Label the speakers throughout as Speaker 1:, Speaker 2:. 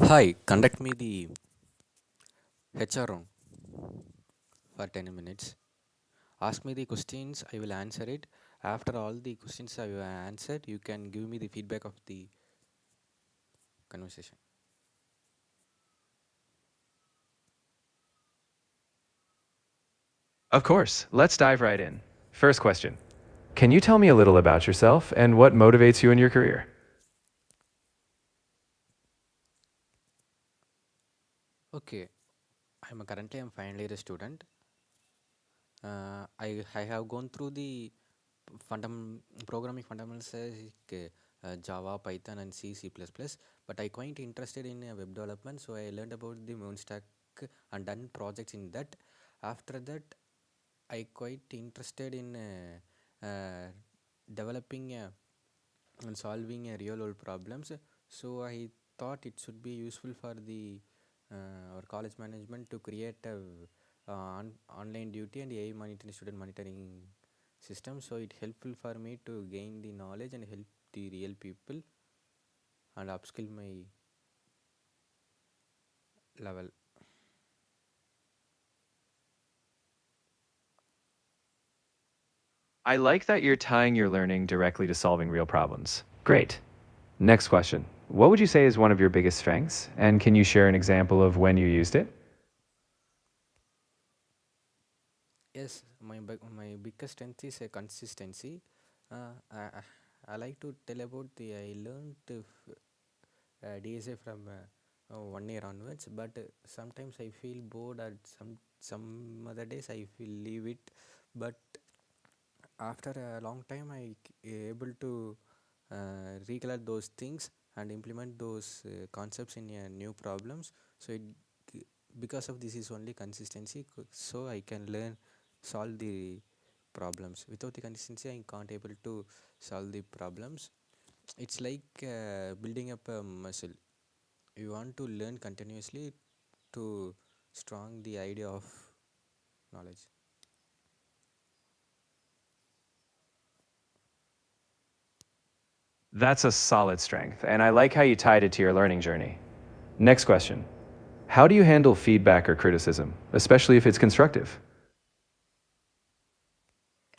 Speaker 1: Hi, conduct me the HR round for 10 minutes. Ask me the questions, I will answer it. After all the questions I have answered, you can give me the feedback of the conversation.
Speaker 2: Of course. Let's dive right in. First question. Can you tell me a little about yourself and what motivates you in your career?
Speaker 1: Okay, I'm final year student. I have gone through the programming fundamentals like Java, Python, and C++. But I quite interested in web development, so I learned about the Moon Stack and done projects in that. After that, I quite interested in developing and solving real world problems. So I thought it should be useful for the our college management to create a online duty and AI monitoring student monitoring system. So it helpful for me to gain the knowledge and help the real people and upskill my level.
Speaker 2: I like that you're tying your learning directly to solving real problems. Great. Next question. What would you say is one of your biggest strengths? And can you share an example of when you used it?
Speaker 1: Yes, my biggest strength is a consistency. I like to tell about the I learned DSA from 1 year onwards, but sometimes I feel bored at some other days I feel leave it, but after a long time able to recollect those things and implement those concepts in new problems. So because of this is only consistency, so I can learn solve the problems. Without the consistency I can't able to solve the problems. It's like building up a muscle. You want to learn continuously to strong the idea of knowledge.
Speaker 2: That's a solid strength, and I like how you tied it to your learning journey. Next question. How do you handle feedback or criticism, especially if it's constructive?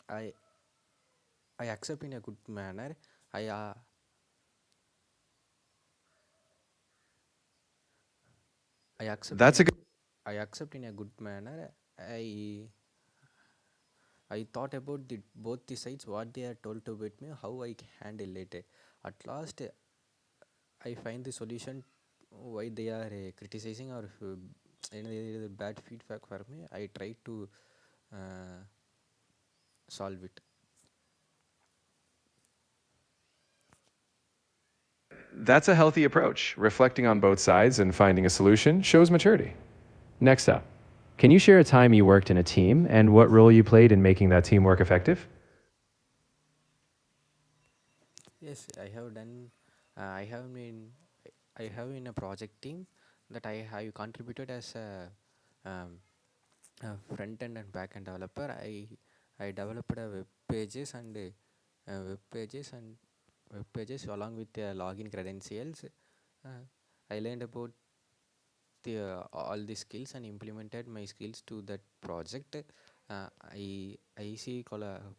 Speaker 1: I I accept in a good manner. I uh, I accept in
Speaker 2: That's
Speaker 1: a
Speaker 2: a good.
Speaker 1: I accept in a good manner. I thought about both the sides, what they are told to with me, how I can handle it. At last, I find the solution why they are criticizing or any bad feedback for me. I try to uh, solve it.
Speaker 2: That's a healthy approach. Reflecting on both sides and finding a solution shows maturity. Next up, can you share a time you worked in a team and what role you played in making that teamwork effective?
Speaker 1: Yes, I have done. I have been. I have in a project team that I have contributed as um, a front end and back end developer. I developed a web pages and web pages along with login credentials. Uh, I learned about all the skills and implemented my skills to that project.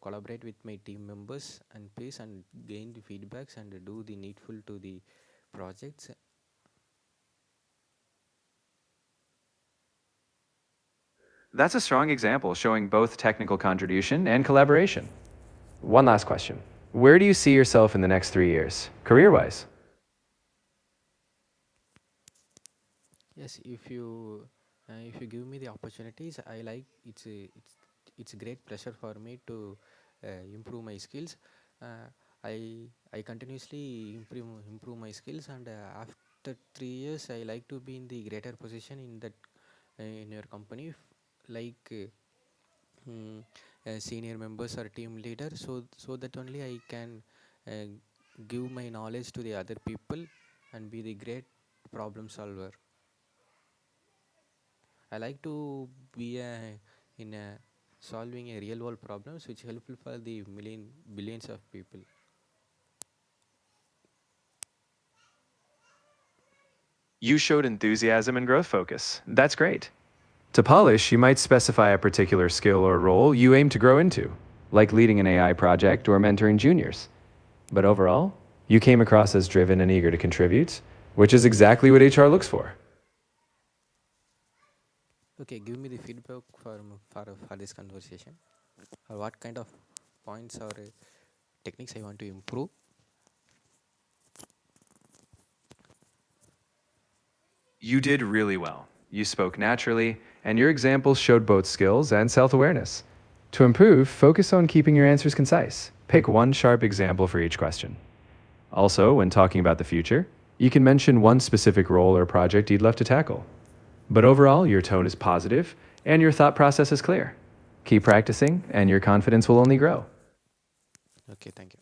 Speaker 1: Collaborate with my team members and peers and gain the feedbacks and do the needful to the projects.
Speaker 2: That's a strong example showing both technical contribution and collaboration. One last question. Where do you see yourself in the next 3 years, career wise?
Speaker 1: Yes, if you give me the opportunities, I like it's a great pleasure for me to improve my skills. Uh, I continuously improve my skills, and after 3 years, I like to be in the greater position in that in your company, like mm, senior members or team leader. So that only I can uh, give my knowledge to the other people and be the great problem solver. I like to be in solving a real world problems which helpful for the billions of people.
Speaker 2: You showed enthusiasm and growth focus. That's great. To polish, you might specify a particular skill or role you aim to grow into, like leading an AI project or mentoring juniors. But overall, you came across as driven and eager to contribute, which is exactly what HR looks for.
Speaker 1: Okay, give me the feedback for this conversation, or what kind of points or techniques I want to improve.
Speaker 2: You did really well. You spoke naturally, and your examples showed both skills and self awareness. To improve, focus on keeping your answers concise. Pick one sharp example for each question. Also, when talking about the future, you can mention one specific role or project you'd love to tackle. But overall, your tone is positive and your thought process is clear. Keep practicing, and your confidence will only grow.
Speaker 1: Okay, thank you.